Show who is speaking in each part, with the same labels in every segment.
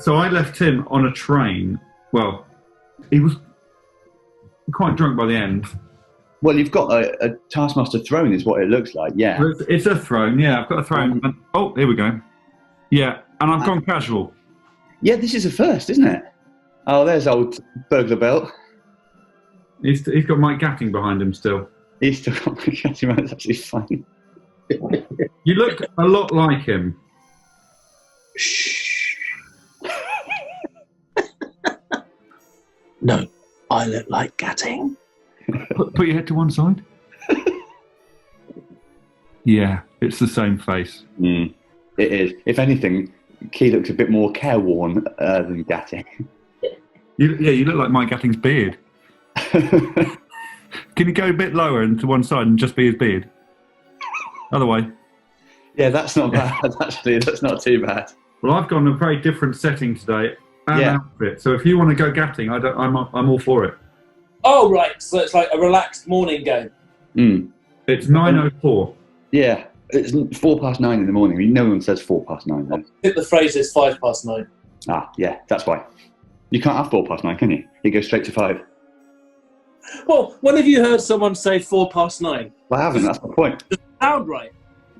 Speaker 1: So I left him on a train. Well, he was quite drunk by the end.
Speaker 2: Well, you've got a Taskmaster throne is what it looks like, yeah.
Speaker 1: It's a throne, yeah. I've got a throne. Oh, here we go. Yeah, and I've gone casual.
Speaker 2: Yeah, this is a first, isn't it? Oh, there's old Burglar Belt.
Speaker 1: He's got Mike Gatting behind him still.
Speaker 2: He's still got Mike Gatting. That's actually fine.
Speaker 1: You look a lot like him.
Speaker 2: Shh.
Speaker 3: No, I look like Gatting.
Speaker 1: Put your head to one side. Yeah, it's the same face.
Speaker 2: Mm, it is. If anything, Key looks a bit more careworn than Gatting.
Speaker 1: You look like Mike Gatting's beard. Can you go a bit lower and to one side and just be his beard? Other way.
Speaker 2: Yeah, that's not bad. Actually, that's not too bad.
Speaker 1: Well, I've gone a very different setting today and outfit. So if you want to go Gatting, I'm all for it.
Speaker 3: Oh, right. So it's like a relaxed morning game.
Speaker 2: Mm.
Speaker 1: It's 9:04.
Speaker 2: Yeah, it's 9:04 in the morning. No one says 9:04 then.
Speaker 3: I think the phrase is 9:05.
Speaker 2: Ah, yeah, that's why. You can't have 9:04, can you? You go straight to 5.
Speaker 3: Well, when have you heard someone say 9:04?
Speaker 2: Well, I haven't. That's my point.
Speaker 3: Does it sound right?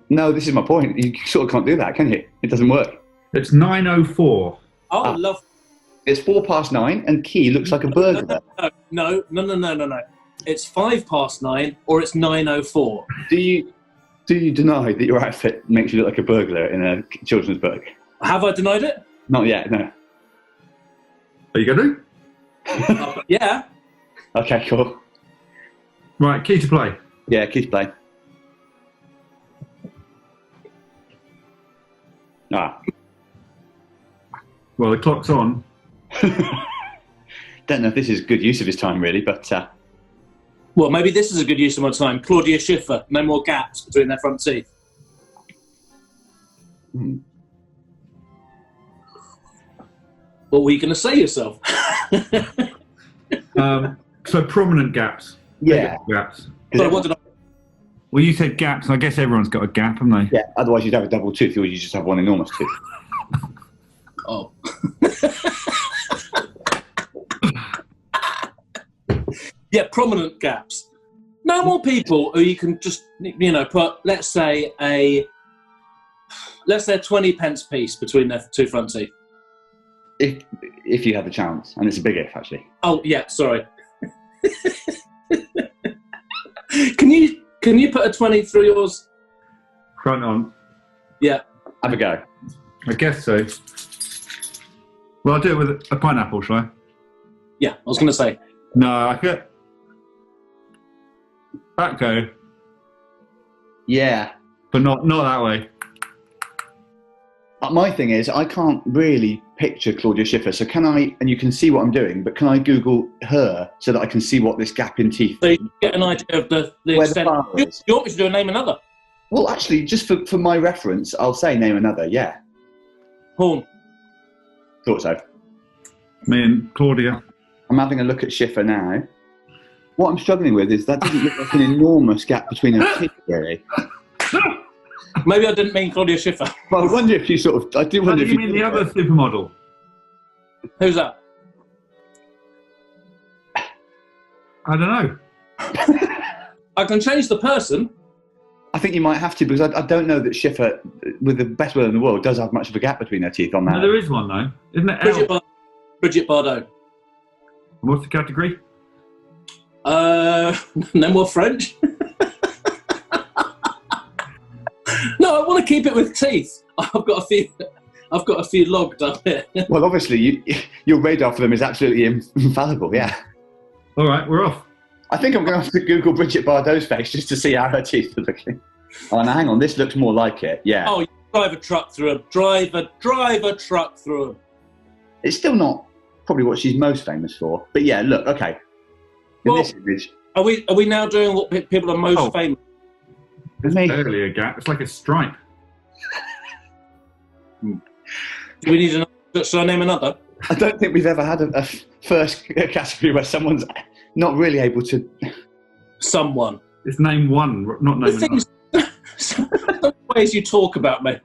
Speaker 2: No, this is my point. You sort of can't do that, can you? It doesn't work.
Speaker 1: It's 9:04.
Speaker 3: Oh, love.
Speaker 2: It's 9:04, and Key looks like a burglar.
Speaker 3: No. It's 9:05 or it's 9:04.
Speaker 2: Do you deny that your outfit makes you look like a burglar in a children's book?
Speaker 3: Have I denied it?
Speaker 2: Not yet, no.
Speaker 1: Are you going to?
Speaker 3: Yeah.
Speaker 2: Okay, cool.
Speaker 1: Right, Key to play.
Speaker 2: Yeah, Key to play.
Speaker 1: Well, the clock's on.
Speaker 2: Don't know if this is good use of his time, really, but...
Speaker 3: Well, maybe this is a good use of my time. Claudia Schiffer, no more gaps between their front teeth. What were you going to say yourself?
Speaker 1: So prominent gaps.
Speaker 2: Yeah.
Speaker 1: Gaps.
Speaker 3: Sorry, what did I...
Speaker 1: Well, you said gaps, and I guess everyone's got a gap, haven't they?
Speaker 2: Yeah, otherwise you'd have a double tooth, or you just have one enormous tooth.
Speaker 3: Oh. Yeah, prominent gaps. No more people who you can just, put, let's say a 20 pence piece between their two front teeth.
Speaker 2: If you have a chance, and it's a big if, actually.
Speaker 3: Oh, yeah, sorry. Can you put a 20 through yours?
Speaker 1: Front on.
Speaker 3: Yeah.
Speaker 2: Have a go.
Speaker 1: I guess so. Well, I'll do it with a pineapple, shall I?
Speaker 3: Yeah, I was going to say.
Speaker 1: No, I could. That go.
Speaker 2: Yeah.
Speaker 1: But not that way.
Speaker 2: My thing is, I can't really picture Claudia Schiffer, so can I, and you can see what I'm doing, but can I Google her so that I can see what this gap in teeth
Speaker 3: So you get an idea of the extent. You want me to do a name another?
Speaker 2: Well, actually, just for my reference, I'll say name another, yeah.
Speaker 3: Horne.
Speaker 2: Thought so.
Speaker 1: Me and Claudia.
Speaker 2: I'm having a look at Schiffer now. What I'm struggling with is that doesn't look like an enormous gap between her teeth, really.
Speaker 3: Maybe I didn't mean Claudia Schiffer.
Speaker 2: Well, I wonder if you sort of... I do wonder if
Speaker 1: you mean the other supermodel?
Speaker 3: Who's that?
Speaker 1: I don't know.
Speaker 3: I can change the person.
Speaker 2: I think you might have to, because I don't know that Schiffer, with the best will in the world, does have much of a gap between her teeth on that.
Speaker 1: No, there is one, though. Isn't it?
Speaker 3: Bridget Bardot.
Speaker 1: What's the category?
Speaker 3: No more French. No, I want to keep it with teeth. I've got a few logged up here.
Speaker 2: Well, obviously, your radar for them is absolutely infallible, yeah.
Speaker 1: All right, we're off.
Speaker 2: I think I'm going to have to Google Bridget Bardot's face just to see how her teeth are looking. Oh, now hang on, this looks more like it, yeah.
Speaker 3: Oh, you drive a truck through them. Drive a truck through them.
Speaker 2: It's still not probably what she's most famous for, but yeah, look, okay. In this image...
Speaker 3: Are we now doing what people are most famous?
Speaker 1: It's barely a gap. It's like a stripe.
Speaker 3: Do we need another? Shall I name another?
Speaker 2: I don't think we've ever had a first category where someone's not really able to
Speaker 3: someone.
Speaker 1: It's name one, not name
Speaker 3: The things, the ways you talk about me.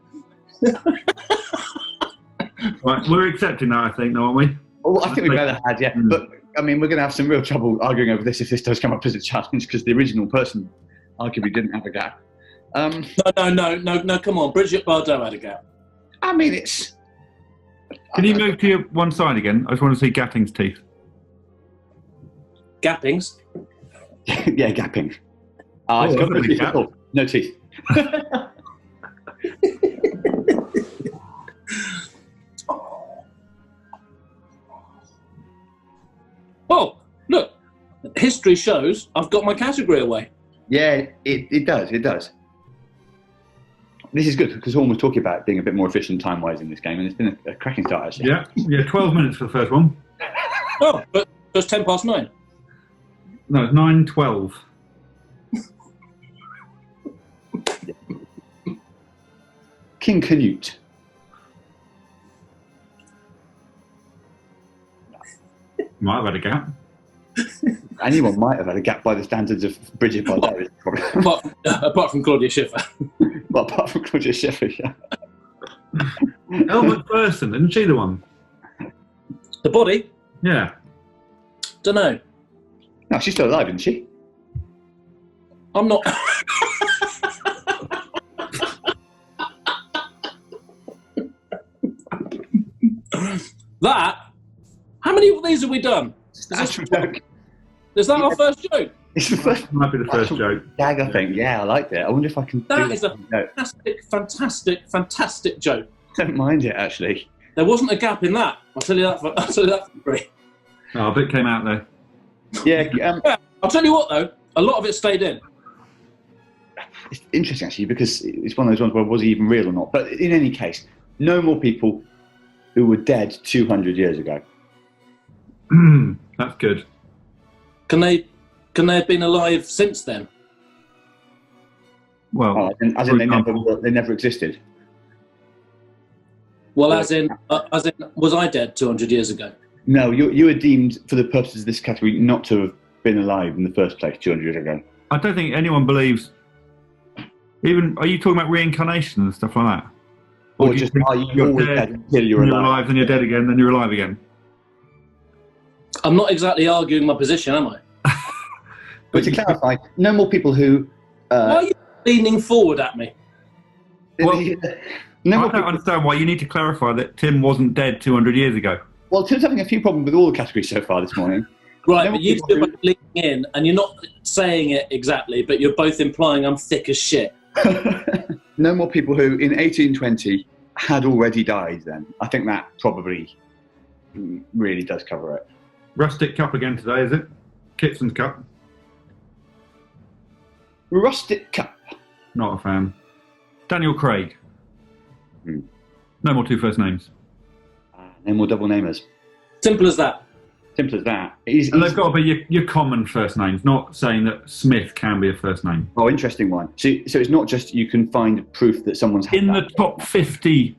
Speaker 1: Right, we're accepting that, I think, now, aren't we?
Speaker 2: Well, I think we better had, yeah. But I mean, we're going to have some real trouble arguing over this if this does come up as a challenge, because the original person arguably didn't have a gap.
Speaker 3: No, come on. Bridget Bardot had a gap.
Speaker 2: I mean, it's...
Speaker 1: Can you move to your one side again? I just want to see Gatting's teeth.
Speaker 3: Gappings?
Speaker 2: Yeah, gapping.
Speaker 1: Oh,
Speaker 2: It's got
Speaker 1: that's a big gap.
Speaker 2: no teeth.
Speaker 3: Oh, look. History shows I've got my category away.
Speaker 2: Yeah, it does. This is good, because Horne was talking about being a bit more efficient time-wise in this game, and it's been a cracking start, actually.
Speaker 1: Yeah, 12 minutes for the first one.
Speaker 3: Oh, but it's 9:10.
Speaker 1: No, it's 9:12.
Speaker 2: King Canute.
Speaker 1: Might have had a gap.
Speaker 2: Anyone might have had a gap by the standards of Bridget Bardot.
Speaker 3: Apart from Claudia Schiffer.
Speaker 2: Well, apart from Claudia Schiffer, yeah.
Speaker 1: Elle Macpherson, isn't she the one?
Speaker 3: The body?
Speaker 1: Yeah.
Speaker 3: Don't know.
Speaker 2: No, she's still alive, isn't she?
Speaker 3: I'm not. That? How many of these have we done? Is that our first joke?
Speaker 2: It's the first.
Speaker 1: Might be the first joke.
Speaker 2: Gag, I think. Yeah, I liked it. I wonder if I can.
Speaker 3: That
Speaker 2: do
Speaker 3: is
Speaker 2: it.
Speaker 3: a fantastic joke.
Speaker 2: I don't mind it, actually.
Speaker 3: There wasn't a gap in that. I'll tell you that for free.
Speaker 1: Oh, a bit came out there.
Speaker 2: Yeah,
Speaker 3: I'll tell you what though, a lot of it stayed in.
Speaker 2: it's interesting, actually, because it's one of those ones where was he even real or not? But in any case, no more people who were dead 200 years ago.
Speaker 1: That's good.
Speaker 3: Can they have been alive since then?
Speaker 1: Well,
Speaker 2: As in they never existed.
Speaker 3: Well, as in, was I dead 200 years ago?
Speaker 2: No, you were deemed, for the purposes of this category, not to have been alive in the first place 200 years ago.
Speaker 1: I don't think anyone believes. Even, are you talking about reincarnation and stuff like that?
Speaker 2: Or
Speaker 1: do you
Speaker 2: just,
Speaker 1: think
Speaker 2: are you
Speaker 1: you're
Speaker 2: always
Speaker 1: dead,
Speaker 2: dead until you're alive?
Speaker 1: then you're dead again, then you're alive again?
Speaker 3: I'm not exactly arguing my position, am I?
Speaker 2: But to clarify, no more people who...
Speaker 3: Why are you leaning forward at me?
Speaker 1: Well,
Speaker 2: no
Speaker 1: I
Speaker 2: more
Speaker 1: don't understand why you need to clarify that Tim wasn't dead 200 years ago.
Speaker 2: Well, Tim's having a few problems with all the categories so far this morning.
Speaker 3: Right,
Speaker 2: No
Speaker 3: but you
Speaker 2: people
Speaker 3: two are leaning in, and you're not saying it exactly, but you're both implying I'm thick as shit.
Speaker 2: No more people who, in 1820, had already died then. I think that probably really does cover it.
Speaker 1: Rustic Cup again today, is it? Kitson's Cup.
Speaker 2: Rustic Cup.
Speaker 1: Not a fan. Daniel Craig.
Speaker 2: Hmm.
Speaker 1: No more two first names.
Speaker 2: No more double namers.
Speaker 3: Simple as that.
Speaker 2: Simple as that.
Speaker 1: And they've got to be your common first names, not saying that Smith can be a first name.
Speaker 2: Oh, interesting one. So it's not just you can find proof that someone's had
Speaker 1: In
Speaker 2: that.
Speaker 1: the top 50.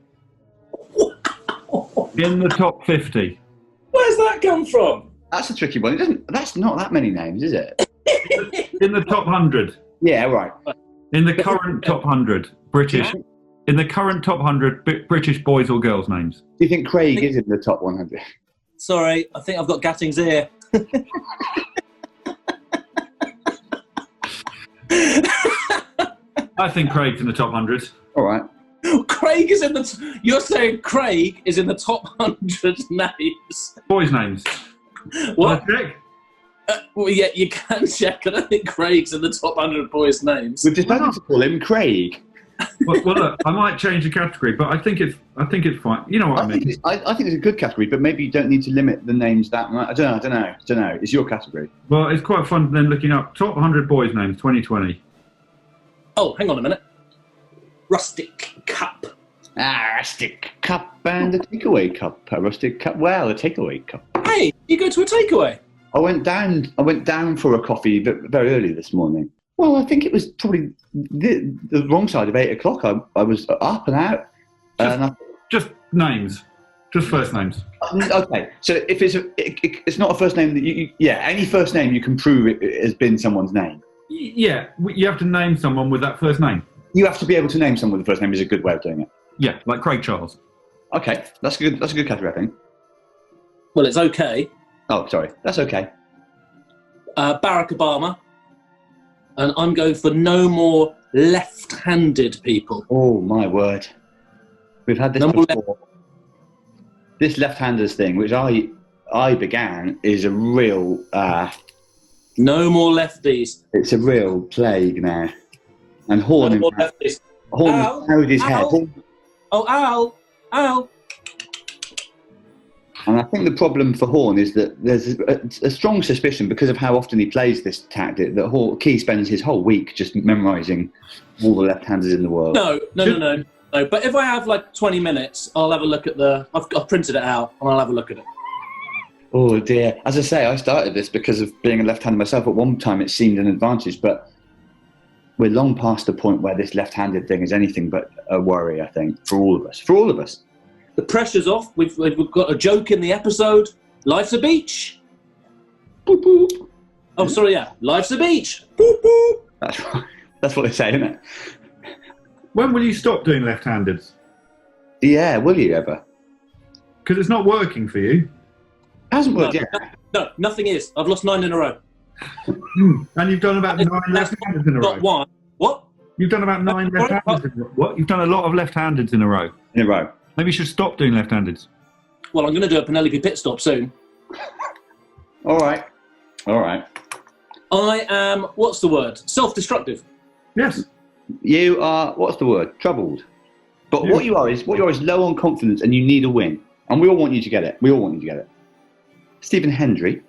Speaker 1: In the top 50.
Speaker 3: Where's that come from?
Speaker 2: That's a tricky one. That's not that many names, is it?
Speaker 1: In the top 100.
Speaker 2: Yeah, right.
Speaker 1: In the current top 100 British.
Speaker 2: Yeah.
Speaker 1: In the current top 100 British boys or girls names.
Speaker 2: Do you think Craig is in the top 100?
Speaker 3: Sorry, I think I've got Gatting's ear.
Speaker 1: I think Craig's in the top 100.
Speaker 2: All right.
Speaker 3: Craig is in the... You're saying Craig is in the top 100 names?
Speaker 1: Boys' names.
Speaker 3: What?
Speaker 1: Wanna check?
Speaker 3: Well, yeah, you can check. I don't think Craig's in the top 100 boys' names.
Speaker 2: We've decided to call him Craig.
Speaker 1: Well, look, I might change the category, but I think it's fine. You know what I mean?
Speaker 2: I think it's a good category, but maybe you don't need to limit the names that much. I don't know. It's your category.
Speaker 1: Well, it's quite fun then looking up top 100 boys' names 2020.
Speaker 3: Oh, hang on a minute. Rustic Cup.
Speaker 2: Rustic Cup and a takeaway cup. A rustic cup. Well, a takeaway cup.
Speaker 3: Hey, you go to a takeaway?
Speaker 2: I went down for a coffee very early this morning. Well, I think it was probably the wrong side of 8 o'clock. I was up and out.
Speaker 1: Just names. Just first names.
Speaker 2: Okay, so if it's not a first name that any first name you can prove it has been someone's name.
Speaker 1: Yeah, you have to name someone with that first name.
Speaker 2: You have to be able to name someone with the first name is a good way of doing it.
Speaker 1: Yeah, like Craig Charles.
Speaker 2: Okay, that's a good category, I think.
Speaker 3: Well, it's okay.
Speaker 2: Oh, sorry, that's okay.
Speaker 3: Barack Obama. And I'm going for no more left-handed people.
Speaker 2: Oh, my word. We've had this before. This left-handers thing, which I began, is a real...
Speaker 3: no more lefties.
Speaker 2: It's a real plague now. And Horne...
Speaker 3: No more lefties.
Speaker 2: Horne carried his head.
Speaker 3: Oh, Al!
Speaker 2: And I think the problem for Horne is that there's a strong suspicion, because of how often he plays this tactic, that Key spends his whole week just memorising all the left-handers in the world.
Speaker 3: No. But if I have like 20 minutes, I'll have a look at I've printed it out and I'll have a look at it.
Speaker 2: Oh dear. As I say, I started this because of being a left-hander myself. At one time it seemed an advantage, but we're long past the point where this left-handed thing is anything but a worry, I think, for all of us.
Speaker 3: The pressure's off. We've got a joke in the episode. Life's a beach.
Speaker 2: Boop, boop.
Speaker 3: Oh, sorry, yeah. Life's a beach. Boop, boop.
Speaker 2: That's right. That's what they say, isn't it?
Speaker 1: When will you stop doing left-handeds?
Speaker 2: Yeah, will you ever?
Speaker 1: Because it's not working for you.
Speaker 2: It hasn't worked yet.
Speaker 3: No, nothing is. I've lost 9 in a row.
Speaker 1: And you've done about 9 left-handeds in a row.
Speaker 3: Not one. What?
Speaker 1: You've done about 9 left-handeds in a row. What? You've done a lot of left-handeds in a row.
Speaker 2: In a row.
Speaker 1: Maybe you should stop doing left-handeds.
Speaker 3: Well, I'm going to do a Penelope pit stop soon.
Speaker 2: All right.
Speaker 3: I am, what's the word? Self-destructive.
Speaker 1: Yes.
Speaker 2: You are, what's the word? Troubled. But
Speaker 1: Yeah.
Speaker 2: what you are is low on confidence, and you need a win. And we all want you to get it. Stephen Hendry.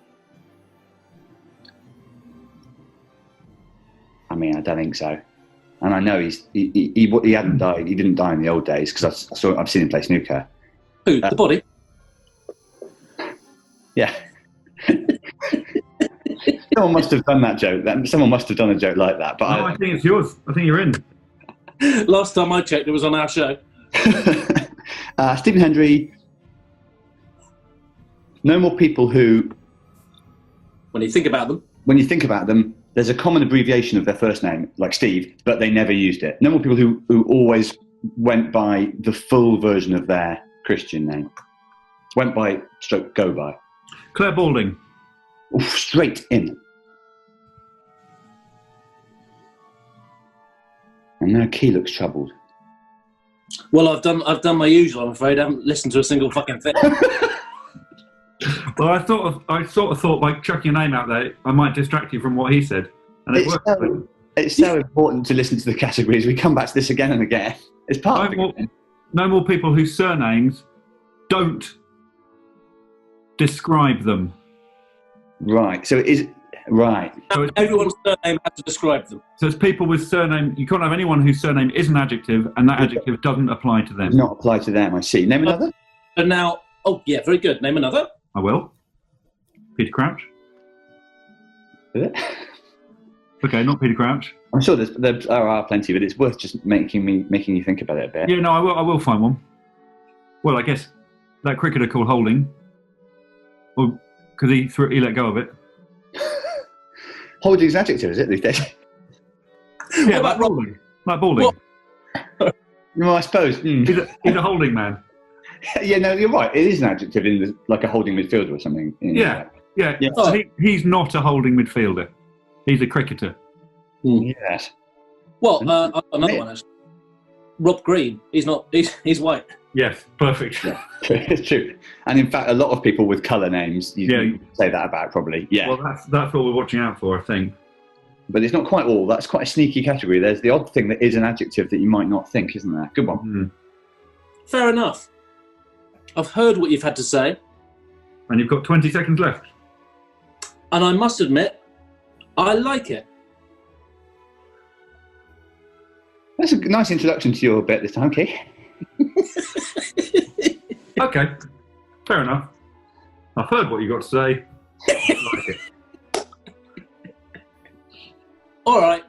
Speaker 2: I mean, I don't think so. And I know he hadn't died. He didn't die in the old days, because I've seen him play snooker.
Speaker 3: Who? The body?
Speaker 2: Yeah. Someone must have done that joke. Someone must have done a joke like that. But
Speaker 1: No, I think it's yours. I think you're in.
Speaker 3: Last time I checked, it was on our show.
Speaker 2: Stephen Hendry. No more people who...
Speaker 3: When you think about them,
Speaker 2: there's a common abbreviation of their first name, like Steve, but they never used it. No more people who always went by the full version of their Christian name. Went by, stroke, go by.
Speaker 1: Claire Balding.
Speaker 2: Oof, straight in. And now Key looks troubled.
Speaker 3: well, I've done my usual, I'm afraid. I haven't listened to a single fucking thing.
Speaker 1: Well, I sort of thought by chucking your name out there, I might distract you from what he said. And it worked.
Speaker 2: It's so important to listen to the categories. We come back to this again and again. It's part of it.
Speaker 1: No more people whose surnames don't describe them.
Speaker 2: Right. So it is... Right.
Speaker 1: So
Speaker 3: Everyone's surname has to describe them.
Speaker 1: So it's people with surname. You can't have anyone whose surname is an adjective and that adjective doesn't apply to them.
Speaker 2: Does not apply to them, I see. Name another?
Speaker 3: And now, oh yeah, very good. Name another.
Speaker 1: I will. Peter Crouch.
Speaker 2: Is it?
Speaker 1: Okay, not Peter Crouch.
Speaker 2: I'm sure there are plenty, but it's worth just making you think about it a bit.
Speaker 1: Yeah, no, I will find one. Well, I guess that cricketer called Holding. Well, because he let go of it.
Speaker 2: Holding's adjective, is it, these days?
Speaker 1: Yeah, like Balding. Like Balding.
Speaker 2: Well, I suppose.
Speaker 1: He's a holding man.
Speaker 2: Yeah, no, you're right. It is an adjective in like a holding midfielder or something.
Speaker 1: Yeah.
Speaker 2: Oh.
Speaker 1: He's not a holding midfielder. He's a cricketer.
Speaker 2: Yes.
Speaker 3: Well, another one actually. Rob Green. He's not. He's white.
Speaker 1: Yes, perfect.
Speaker 2: Yeah, it's true. And in fact, a lot of people with colour names, you say that about probably. Yeah.
Speaker 1: Well, that's what we're watching out for, I think.
Speaker 2: But it's not quite all. That's quite a sneaky category. There's the odd thing that is an adjective that you might not think, isn't there? Good one.
Speaker 3: Fair enough. I've heard what you've had to say.
Speaker 1: And you've got 20 seconds left.
Speaker 3: And I must admit, I like it.
Speaker 2: That's a nice introduction to your bit this time, Keith.
Speaker 1: Okay, fair enough. I've heard what you got to say. I like it.
Speaker 3: All right.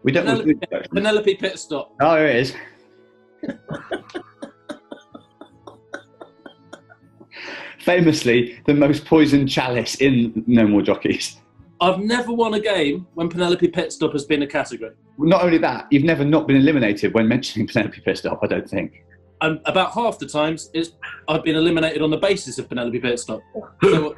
Speaker 2: We don't want to do
Speaker 3: Penelope pit stop.
Speaker 2: Oh, there it is. Famously, the most poisoned chalice in No More Jockeys.
Speaker 3: I've never won a game when Penelope Pitstop has been a category.
Speaker 2: Not only that, you've never not been eliminated when mentioning Penelope Pitstop, I don't think.
Speaker 3: And about half the times, I've been eliminated on the basis of Penelope Pitstop. So,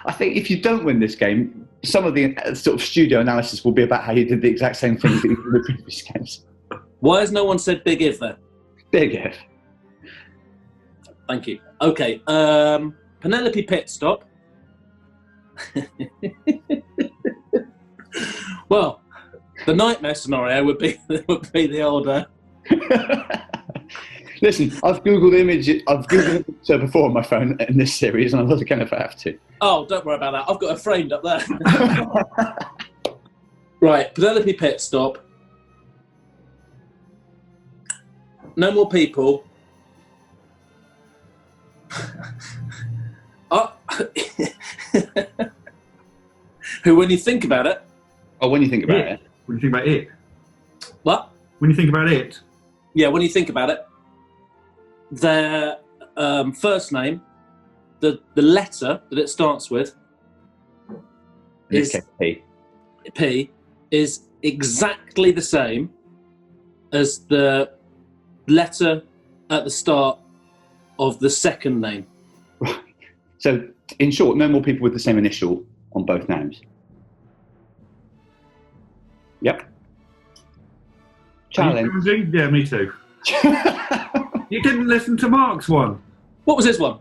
Speaker 2: I think if you don't win this game, some of the sort of studio analysis will be about how you did the exact same thing that you did in the previous games.
Speaker 3: why has no one said Big If then?
Speaker 2: Big if.
Speaker 3: Thank you. Okay, Penelope Pitstop. Well, the nightmare scenario would be the older.
Speaker 2: Listen, I've googled her before on my phone in this series, and I'm not going to have to.
Speaker 3: Oh, don't worry about that. I've got her framed up there. Right, Penelope Pitstop. No more people. Who, when you think about it.
Speaker 2: Oh, when you think about it.
Speaker 1: When you think about it.
Speaker 3: What?
Speaker 1: When you think about it.
Speaker 3: Yeah, when you think about it. Their first name, the letter that it starts with, is P, is exactly the same as the letter at the start of the second name.
Speaker 2: Right. So, in short, no more people with the same initial on both names. Yep. Challenge.
Speaker 1: Yeah, me too. You didn't listen to Mark's one.
Speaker 3: What was this one?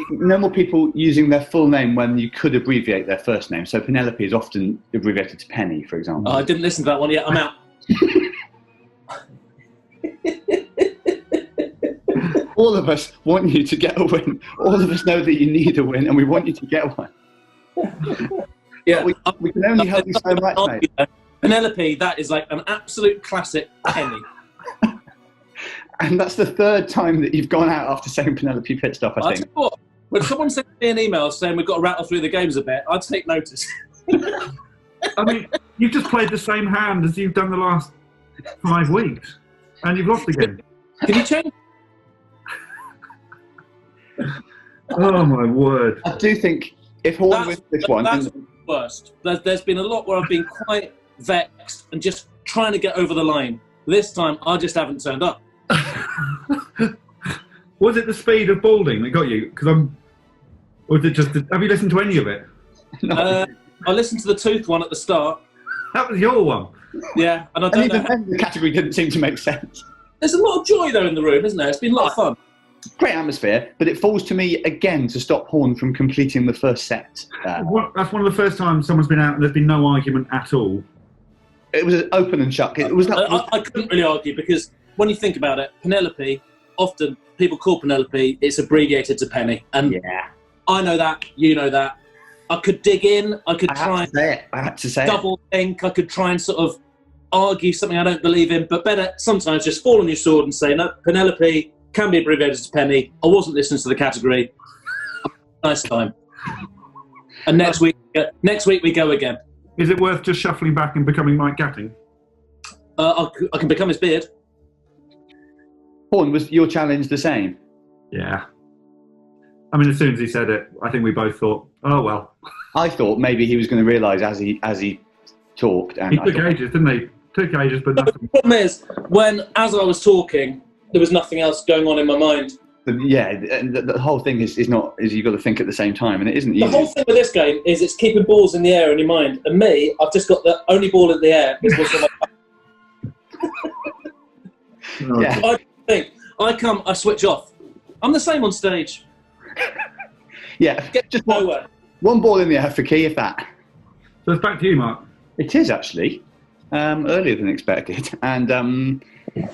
Speaker 2: No more people using their full name when you could abbreviate their first name. So Penelope is often abbreviated to Penny, for example.
Speaker 3: Oh, I didn't listen to that one yet. I'm out.
Speaker 2: All of us want you to get a win. All of us know that you need a win, and we want you to get one.
Speaker 3: Yeah,
Speaker 2: we can only help you so much, mate.
Speaker 3: Penelope, that is like an absolute classic Penny.
Speaker 2: And that's the third time that you've gone out after saying Penelope Pitstop, I think.
Speaker 3: Tell you what, when someone sends me an email saying we've got to rattle through the games a bit, I'd take notice.
Speaker 1: I mean, you've just played the same hand as you've done the last 5 weeks, and you've lost again.
Speaker 3: Can you change?
Speaker 1: Oh, my word.
Speaker 2: I do think if Horne wins this one...
Speaker 3: That's the worst. There's been a lot where I've been quite vexed and just trying to get over the line. This time, I just haven't turned up.
Speaker 1: Was it the speed of balding that got you? Or was it just? Have you listened to any of it?
Speaker 2: No.
Speaker 3: I listened to the tooth one at the start.
Speaker 1: That was your one.
Speaker 3: Yeah, and I
Speaker 2: And
Speaker 3: don't
Speaker 2: even
Speaker 3: know.
Speaker 2: then, the category didn't seem to make sense.
Speaker 3: There's a lot of joy though in the room, isn't there? It's been a lot of fun.
Speaker 2: Great atmosphere, but it falls to me again to stop Horne from completing the first set.
Speaker 1: That's one of the first times someone's been out and there's been no argument at all.
Speaker 2: It was open and shut. It was not.
Speaker 3: I couldn't really argue because when you think about it, Penelope, often people call Penelope, it's abbreviated to Penny. And
Speaker 2: Yeah.
Speaker 3: I know that, you know that. I could dig in, I could try and
Speaker 2: I had to say
Speaker 3: double think, I could try and sort of argue something I don't believe in, but better sometimes just fall on your sword and say, no, Penelope can be abbreviated to Penny. I wasn't listening to the category. Nice time. And next week we go again.
Speaker 1: Is it worth just shuffling back and becoming Mike Gatting?
Speaker 3: I can become his beard.
Speaker 2: Horne, was your challenge the same?
Speaker 1: Yeah. I mean, as soon as he said it, I think we both thought, oh, well.
Speaker 2: I thought maybe he was going to realise as he talked. And
Speaker 1: He took ages, didn't he? Took ages, but nothing.
Speaker 3: The problem is, as I was talking, there was nothing else going on in my mind.
Speaker 2: Yeah, and the whole thing is you've got to think at the same time, and it isn't easy.
Speaker 3: The whole thing with this game is it's keeping balls in the air in your mind. And me, I've just got the only ball in the air is what's on my
Speaker 1: Oh,
Speaker 2: Yeah.
Speaker 3: I switch off. I'm the same on stage.
Speaker 2: Yeah,
Speaker 3: Get
Speaker 2: just
Speaker 3: nowhere.
Speaker 2: one ball in the air for Key, if that.
Speaker 1: So it's back to you, Mark.
Speaker 2: It is actually earlier than expected, and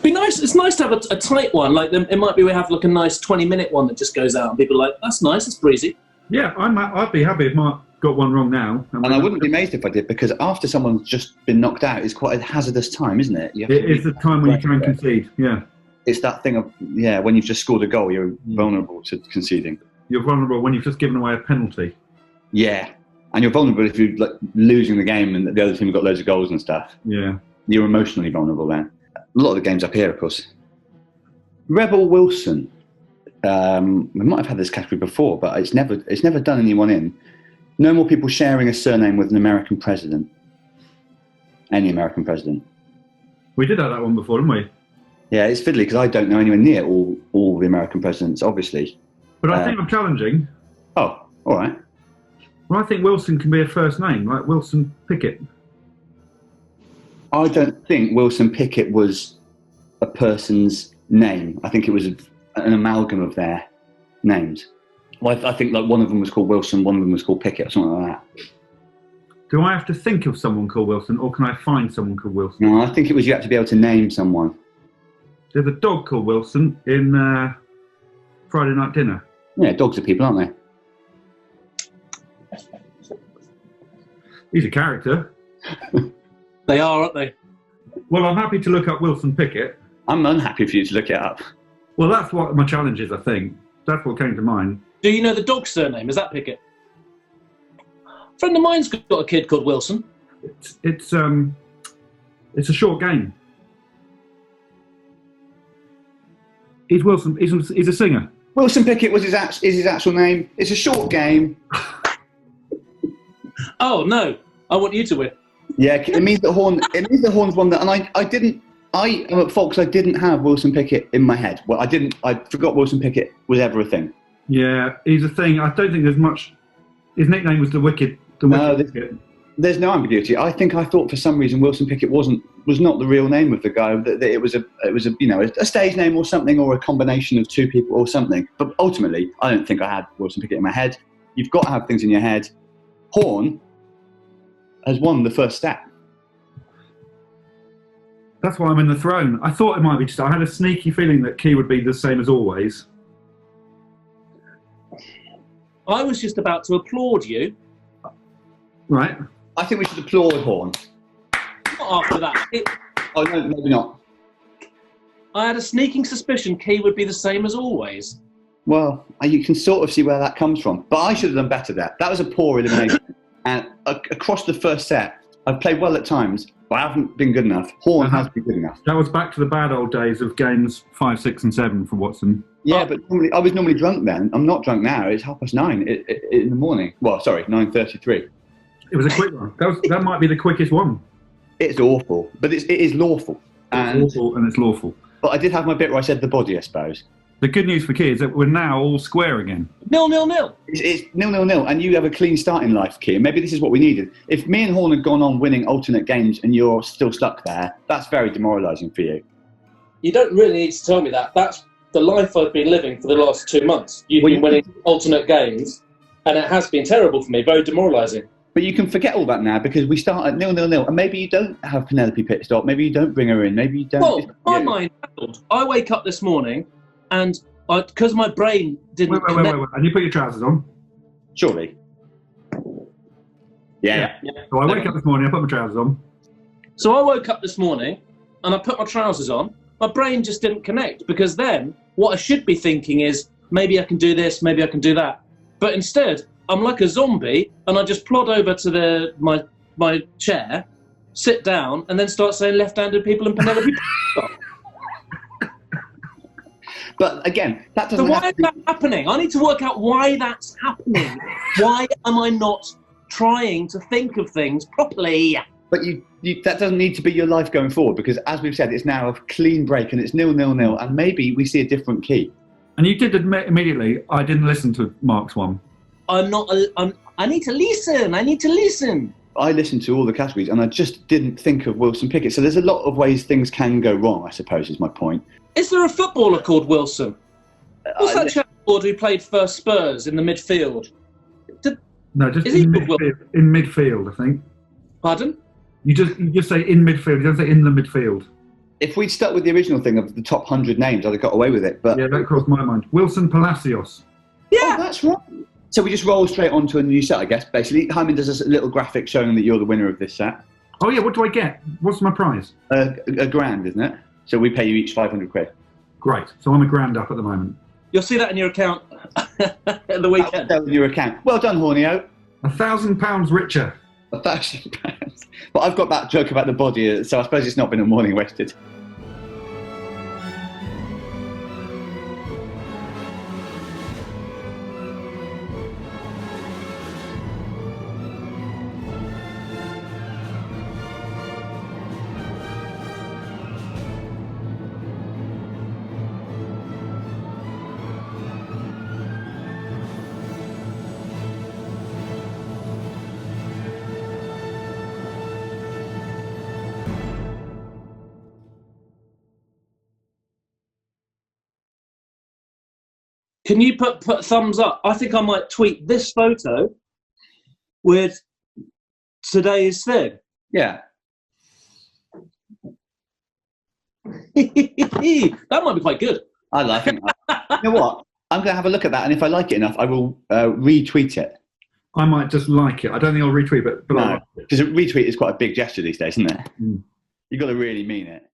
Speaker 3: Be nice. It's nice to have a tight one. Like it might be we have like a nice 20-minute one that just goes out, and people are like, "That's nice. It's breezy."
Speaker 1: Yeah, I'd be happy if Mark got one wrong now.
Speaker 2: and I wouldn't be amazed if I did, because after someone's just been knocked out, it's quite a hazardous time, isn't it? You have
Speaker 1: It
Speaker 2: to
Speaker 1: is the time when you can concede. Yeah,
Speaker 2: It's that thing of when you've just scored a goal, you're vulnerable to conceding.
Speaker 1: you're vulnerable when you've just given away a penalty.
Speaker 2: Yeah, and you're vulnerable if you're like losing the game and the other team have got loads of goals and stuff.
Speaker 1: Yeah.
Speaker 2: You're emotionally vulnerable then. A lot of the games up here, of course. Rebel Wilson. We might have had this category before, but it's never done anyone in. No more people sharing a surname with an American president. Any American president.
Speaker 1: We did have that one before, didn't we?
Speaker 2: Yeah, it's fiddly because I don't know anywhere near all the American presidents, obviously.
Speaker 1: But I think I'm challenging.
Speaker 2: Oh, all right.
Speaker 1: Well, I think Wilson can be a first name, like Wilson Pickett.
Speaker 2: I don't think Wilson Pickett was a person's name. I think it was an amalgam of their names. Well, I think like one of them was called Wilson, one of them was called Pickett, or something like that.
Speaker 1: Do I have to think of someone called Wilson, or can I find someone called Wilson?
Speaker 2: No, I think it was you had to be able to name someone.
Speaker 1: There's a dog called Wilson in Friday Night Dinner.
Speaker 2: Yeah, dogs are people, aren't they?
Speaker 1: He's a character.
Speaker 3: They are, aren't they?
Speaker 1: Well, I'm happy to look up Wilson Pickett.
Speaker 2: I'm unhappy for you to look it up.
Speaker 1: Well, that's what my challenge is, I think. That's what came to mind.
Speaker 3: Do you know the dog's surname? Is that Pickett? A friend of mine's got a kid called Wilson.
Speaker 1: It's a short game. He's Wilson. He's a singer.
Speaker 2: Wilson Pickett was his actual name. It's a short game.
Speaker 3: Oh no! I want you to win.
Speaker 2: Yeah, it means that Horne's won that, and I am at fault because I didn't have Wilson Pickett in my head. Well, I forgot Wilson Pickett was ever a thing.
Speaker 1: Yeah, he's a thing. I don't think there's much. His nickname was the Wicked.
Speaker 2: There's no ambiguity. I think I thought for some reason Wilson Pickett was not the real name of the guy. That it was a stage name or something, or a combination of two people or something. But ultimately, I don't think I had Wilson Pickett in my head. You've got to have things in your head. Horne has won the first step.
Speaker 1: That's why I'm in the throne. I thought it might be I had a sneaky feeling that Key would be the same as always.
Speaker 3: I was just about to applaud you.
Speaker 1: Right.
Speaker 2: I think we should applaud Horne.
Speaker 3: Not after that.
Speaker 2: Oh no, maybe not.
Speaker 3: I had a sneaking suspicion Key would be the same as always.
Speaker 2: Well, you can sort of see where that comes from. But I should have done better there. That was a poor elimination. And across the first set, I've played well at times, but I haven't been good enough. Horne has been good enough.
Speaker 1: That was back to the bad old days of games 5, 6 and 7 for Watson.
Speaker 2: Yeah, but I was normally drunk then. I'm not drunk now. It's 9:30 in the morning. Well, sorry, 9:33.
Speaker 1: It was a quick one. That might be the quickest one.
Speaker 2: It's awful, but it is lawful.
Speaker 1: It's awful and it's lawful.
Speaker 2: But I did have my bit where I said the body, I suppose.
Speaker 1: The good news for Key is that we're now all square again.
Speaker 3: 0-0-0.
Speaker 2: It's 0-0-0, and you have a clean start in life, Key. Maybe this is what we needed. If me and Horne had gone on winning alternate games and you're still stuck there, that's very demoralising for you.
Speaker 3: You don't really need to tell me that. That's the life I've been living for the last 2 months. You've been winning alternate games, and it has been terrible for me, very demoralising.
Speaker 2: But you can forget all that now because we start at 0-0-0, and maybe you don't have Penelope pit stop, maybe you don't bring her in, maybe you don't...
Speaker 3: Well, my mind rattled. I wake up this morning, and because my brain didn't connect...
Speaker 1: Wait. And you put your trousers on?
Speaker 2: Surely. Yeah.
Speaker 1: So I wake up this morning, I put my trousers on.
Speaker 3: So I woke up this morning, and I put my trousers on. My brain just didn't connect, because then what I should be thinking is, maybe I can do this, maybe I can do that. But instead, I'm like a zombie, and I just plod over to my chair, sit down, and then start saying left-handed people and Penelope.
Speaker 2: But again, that doesn't.
Speaker 3: So why is that happening? I need to work out why that's happening. Why am I not trying to think of things properly?
Speaker 2: But that doesn't need to be your life going forward, because as we've said, it's now a clean break and it's 0-0-0, and maybe we see a different Key.
Speaker 1: And you did admit immediately, I didn't listen to Mark's one.
Speaker 3: I need to listen.
Speaker 2: I listened to all the categories and I just didn't think of Wilson Pickett. So there's a lot of ways things can go wrong, I suppose, is my point.
Speaker 3: Is there a footballer called Wilson? What's that chap called who played for Spurs in the midfield?
Speaker 1: No, just in midfield, I think.
Speaker 3: Pardon?
Speaker 1: You just say in midfield, you don't say in the midfield.
Speaker 2: If we'd stuck with the original thing of the top 100 names, I'd have got away with it. But
Speaker 1: yeah, that crossed my mind. Wilson Palacios.
Speaker 3: Yeah,
Speaker 2: oh, that's right. So we just roll straight on to a new set, I guess, basically. Haiminh does a little graphic showing that you're the winner of this set.
Speaker 1: Oh, yeah, what do I get? What's my prize?
Speaker 2: A grand, isn't it? So we pay you each 500 quid.
Speaker 1: Great. So I'm a grand up at the moment.
Speaker 3: You'll see that in your account at the weekend.
Speaker 2: That's in your account. Well done, Hornio.
Speaker 1: £1,000 richer.
Speaker 2: £1,000. But I've got that joke about the body, so I suppose it's not been a morning wasted.
Speaker 3: Can you put thumbs up? I think I might tweet this photo with today's thing.
Speaker 2: Yeah.
Speaker 3: That might be quite good.
Speaker 2: I think. You know what? I'm going to have a look at that, and if I like it enough, I will retweet it.
Speaker 1: I might just like it. I don't think I'll retweet, but
Speaker 2: no, because a retweet is quite a big gesture these days, isn't it?
Speaker 1: Mm.
Speaker 2: You've got to really mean it.